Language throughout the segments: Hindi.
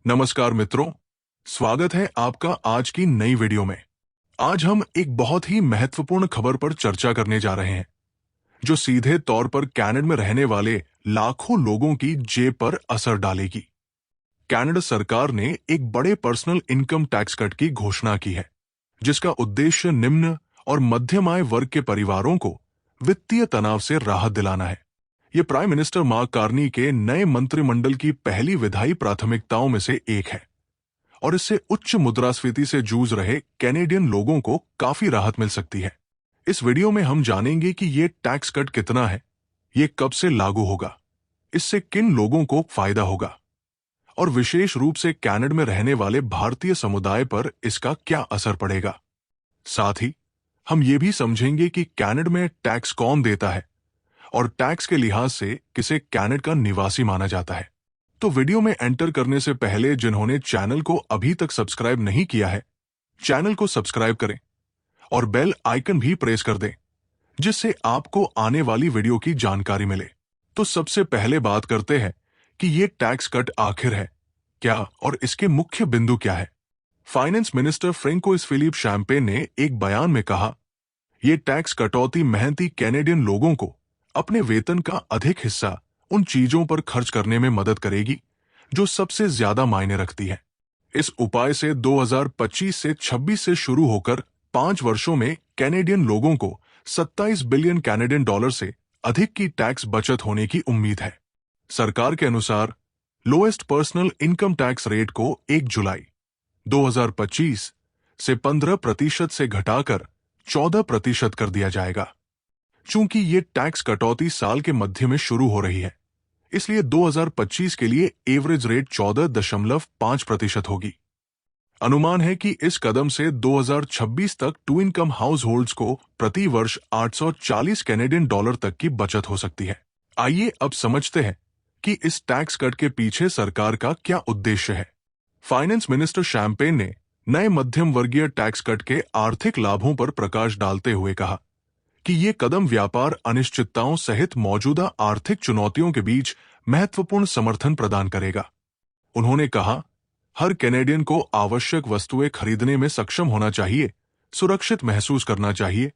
नमस्कार मित्रों, स्वागत है आपका आज की नई वीडियो में। आज हम एक बहुत ही महत्वपूर्ण खबर पर चर्चा करने जा रहे हैं, जो सीधे तौर पर कनाडा में रहने वाले लाखों लोगों की जेब पर असर डालेगी। कनाडा सरकार ने एक बड़े पर्सनल इनकम टैक्स कट की घोषणा की है, जिसका उद्देश्य निम्न और मध्यम आय वर्ग के परिवारों को वित्तीय तनाव से राहत दिलाना है। यह प्राइम मिनिस्टर मार्क कार्नी के नए मंत्रिमंडल की पहली विधायी प्राथमिकताओं में से एक है और इससे उच्च मुद्रास्फीति से जूझ रहे कैनेडियन लोगों को काफी राहत मिल सकती है। इस वीडियो में हम जानेंगे कि यह टैक्स कट कितना है, यह कब से लागू होगा, इससे किन लोगों को फायदा होगा और विशेष रूप से कनाडा में रहने वाले भारतीय समुदाय पर इसका क्या असर पड़ेगा। साथ ही हम ये भी समझेंगे कि कनाडा में टैक्स कौन देता है और टैक्स के लिहाज से किसे कनाडा का निवासी माना जाता है। तो वीडियो में एंटर करने से पहले जिन्होंने चैनल को अभी तक सब्सक्राइब नहीं किया है, चैनल को सब्सक्राइब करें और बेल आइकन भी प्रेस कर दें, जिससे आपको आने वाली वीडियो की जानकारी मिले। तो सबसे पहले बात करते हैं कि ये टैक्स कट आखिर है क्या और इसके मुख्य बिंदु क्या है। Finance minister Francois Philippe Champagne ने एक बयान में कहा, यह टैक्स कटौती मेहनती कैनेडियन लोगों को अपने वेतन का अधिक हिस्सा उन चीजों पर खर्च करने में मदद करेगी जो सबसे ज्यादा मायने रखती है। इस उपाय से 2025 से 26 से शुरू होकर 5 वर्षों में कैनेडियन लोगों को 27 बिलियन कैनेडियन डॉलर से अधिक की टैक्स बचत होने की उम्मीद है। सरकार के अनुसार lowest personal income tax rate को 1 जुलाई 2025 से 15% से घटाकर 14% कर दिया जाएगा। चूंकि ये टैक्स कटौती साल के मध्य में शुरू हो रही है, इसलिए 2025 के लिए एवरेज रेट 14.5% होगी। अनुमान है कि इस कदम से 2026 तक टू इनकम हाउस होल्ड्स को प्रति वर्ष 840 कैनेडियन डॉलर तक की बचत हो सकती है। आइए अब समझते हैं कि इस टैक्स कट के पीछे सरकार का क्या उद्देश्य है। फाइनेंस मिनिस्टर शैम्पेन ने नए मध्यम वर्गीय टैक्स कट के आर्थिक लाभों पर प्रकाश डालते हुए कहा कि ये कदम व्यापार अनिश्चितताओं सहित मौजूदा आर्थिक चुनौतियों के बीच महत्वपूर्ण समर्थन प्रदान करेगा। उन्होंने कहा, हर कैनेडियन को आवश्यक वस्तुएं खरीदने में सक्षम होना चाहिए, सुरक्षित महसूस करना चाहिए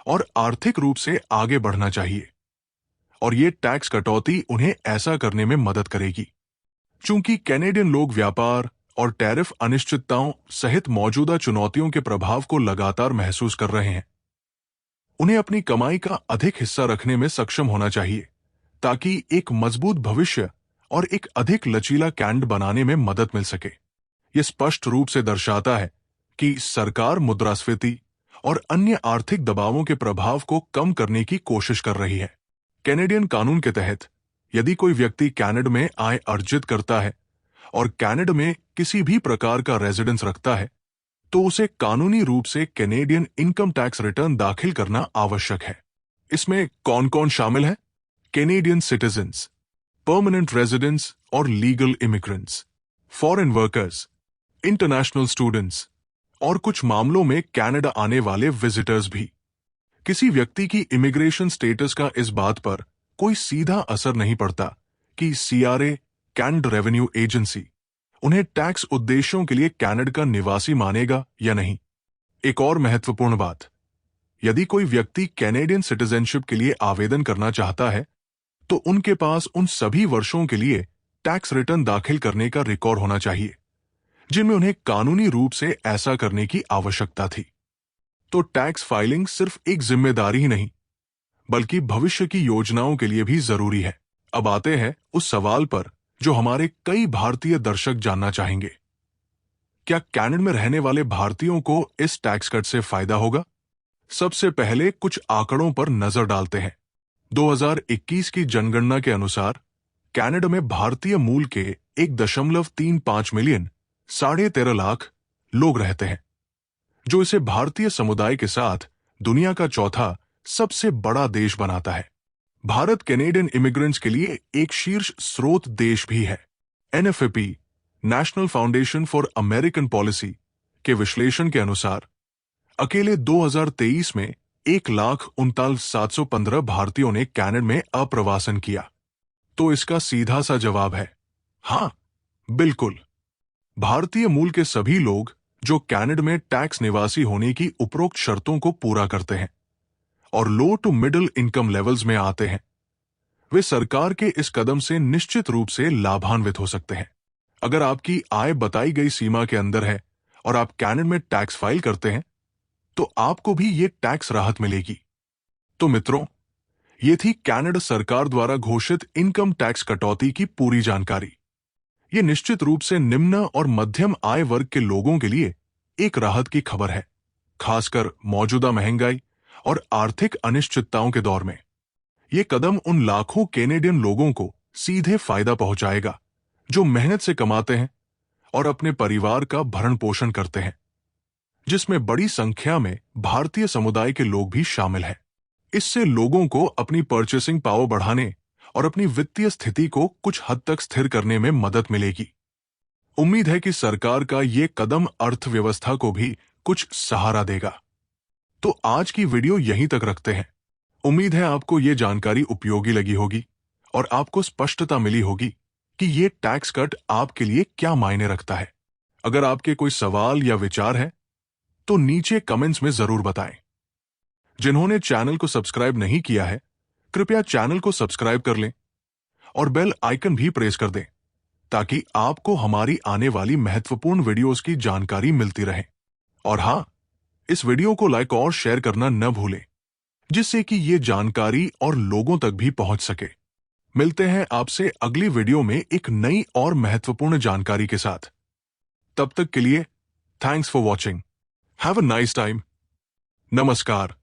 और आर्थिक रूप से आगे बढ़ना चाहिए, और ये टैक्स कटौती उन्हें ऐसा करने में मदद करेगी। चूंकि कैनेडियन लोग व्यापार और टैरिफ अनिश्चितताओं सहित मौजूदा चुनौतियों के प्रभाव को लगातार महसूस कर रहे हैं, उन्हें अपनी कमाई का अधिक हिस्सा रखने में सक्षम होना चाहिए ताकि एक मजबूत भविष्य और एक अधिक लचीला कनाडा बनाने में मदद मिल सके। यह स्पष्ट रूप से दर्शाता है कि सरकार मुद्रास्फीति और अन्य आर्थिक दबावों के प्रभाव को कम करने की कोशिश कर रही है। कैनेडियन कानून के तहत यदि कोई व्यक्ति कनाडा में आय अर्जित करता है और कनाडा में किसी भी प्रकार का रेजिडेंस रखता है, तो उसे कानूनी रूप से कैनेडियन इनकम टैक्स रिटर्न दाखिल करना आवश्यक है। इसमें कौन कौन शामिल है? कैनेडियन सिटीजन्स, परमानेंट रेजिडेंट्स और legal immigrants, foreign workers, international students और कुछ मामलों में कनाडा आने वाले विजिटर्स भी। किसी व्यक्ति की इमिग्रेशन स्टेटस का इस बात पर कोई सीधा असर नहीं पड़ता कि CRA, कैनेडा रेवेन्यू एजेंसी, उन्हें टैक्स उद्देश्यों के लिए कनाडा का निवासी मानेगा या नहीं। एक और महत्वपूर्ण बात, यदि कोई व्यक्ति कैनेडियन सिटीजनशिप के लिए आवेदन करना चाहता है, तो उनके पास उन सभी वर्षों के लिए टैक्स रिटर्न दाखिल करने का रिकॉर्ड होना चाहिए जिनमें उन्हें कानूनी रूप से ऐसा करने की आवश्यकता थी। तो टैक्स फाइलिंग सिर्फ एक जिम्मेदारी ही नहीं, बल्कि भविष्य की योजनाओं के लिए भी जरूरी है। अब आते हैं उस सवाल पर जो हमारे कई भारतीय दर्शक जानना चाहेंगे, क्या कनाडा में रहने वाले भारतीयों को इस टैक्स कट से फायदा होगा? सबसे पहले कुछ आंकड़ों पर नजर डालते हैं। 2021 की जनगणना के अनुसार कनाडा में भारतीय मूल के 1.35 मिलियन 13.5 लाख लोग रहते हैं, जो इसे भारतीय समुदाय के साथ दुनिया का चौथा सबसे बड़ा देश बनाता है। भारत कैनेडियन इमिग्रेंट्स के लिए एक शीर्ष स्रोत देश भी है। NFAP, national foundation for American policy के विश्लेषण के अनुसार अकेले 2023 में 1,39,715 भारतीयों ने कनाडा में अप्रवासन किया। तो इसका सीधा सा जवाब है हाँ, बिल्कुल। भारतीय मूल के सभी लोग जो कनाडा में टैक्स निवासी होने की उपरोक्त शर्तों को पूरा करते हैं और लो टू मिडिल इनकम लेवल्स में आते हैं, वे सरकार के इस कदम से निश्चित रूप से लाभान्वित हो सकते हैं। अगर आपकी आय बताई गई सीमा के अंदर है और आप कनाडा में टैक्स फाइल करते हैं, तो आपको भी ये टैक्स राहत मिलेगी। तो मित्रों, ये थी कनाडा सरकार द्वारा घोषित इनकम टैक्स कटौती की पूरी जानकारी। ये निश्चित रूप से निम्न और मध्यम आय वर्ग के लोगों के लिए एक राहत की खबर है, खासकर मौजूदा महंगाई और आर्थिक अनिश्चितताओं के दौर में। ये कदम उन लाखों कैनेडियन लोगों को सीधे फायदा पहुंचाएगा जो मेहनत से कमाते हैं और अपने परिवार का भरण पोषण करते हैं, जिसमें बड़ी संख्या में भारतीय समुदाय के लोग भी शामिल हैं। इससे लोगों को अपनी परचेसिंग पावर बढ़ाने और अपनी वित्तीय स्थिति को कुछ हद तक स्थिर करने में मदद मिलेगी। उम्मीद है कि सरकार का ये कदम अर्थव्यवस्था को भी कुछ सहारा देगा। तो आज की वीडियो यहीं तक रखते हैं। उम्मीद है आपको ये जानकारी उपयोगी लगी होगी और आपको स्पष्टता मिली होगी कि ये टैक्स कट आपके लिए क्या मायने रखता है। अगर आपके कोई सवाल या विचार है तो नीचे कमेंट्स में जरूर बताएं। जिन्होंने चैनल को सब्सक्राइब नहीं किया है, कृपया चैनल को सब्सक्राइब कर लें और बेल आइकन भी प्रेस कर दें ताकि आपको हमारी आने वाली महत्वपूर्ण वीडियोस की जानकारी मिलती रहे। और हां, इस वीडियो को लाइक और शेयर करना न भूलें, जिससे कि ये जानकारी और लोगों तक भी पहुंच सके। मिलते हैं आपसे अगली वीडियो में एक नई और महत्वपूर्ण जानकारी के साथ। तब तक के लिए thanks for watching. Have a nice time. नमस्कार।